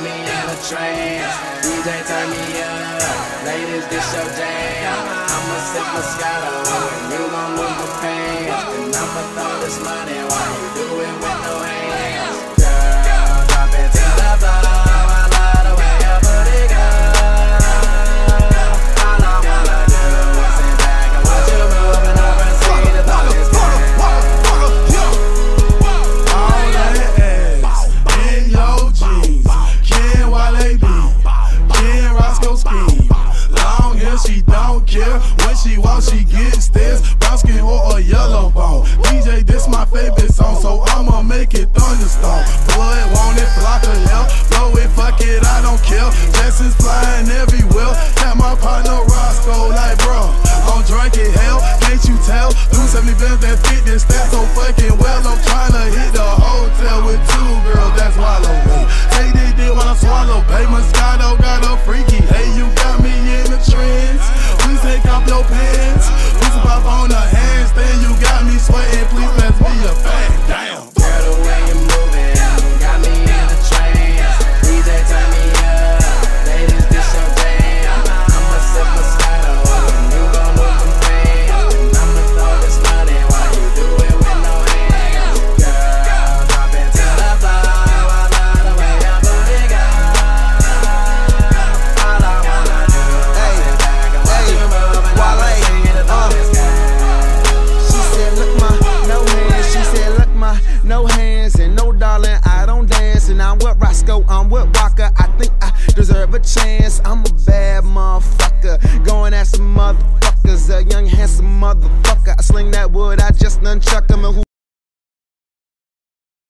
me in a trance. DJ turn me up, ladies this your jam. I'ma sip Moscato and you gon' lose my pants. And I'ma throw this money while you do it with no hands. Girl, drop it to the floor, I love the way you put it, girl. All I wanna do is sit back and watch you move and oversee the bonus game. All that ass in your jeans, Ken Wale B, Ken Roscoe scheme. Long hair, she don't care. When she walks, she gets stares. Brown skin or a yellow bone. DJ, this my favorite song, so I'ma make it thunderstorm. Blood want it, flock of hell. Blow it, fuck it, I don't care. Blessings flying everywhere. Got my partner Roscoe like, bro, I'm drinking hell. Can't you tell? 270 bands that fit this stat so fucking well. I'm tryna hit the hotel with 2 girls that swallow me. Take this dick while I swallow. Pay Moscato got a freaky. Hey, you got me in the trends. Please take off your pants. Please pop on the handstand. You got me sweating. Please let's be a fan. Damn. Girl, the way you moving got me in a trance. DJ turn me up, ladies this your jam. I'ma sip Moscato and you gon' lose them fans. And I'ma throw this money while you do it with no hands. Girl, drop it to the floor, I love the way you put it, girl. All I wanna do is sit back and watch you move and oversee the bonus game. She said, look my no hands. She said, look my no hands. And no darling, I don't dance. And I'm with Roscoe, I'm with Walker. I think I deserve a chance. I'm a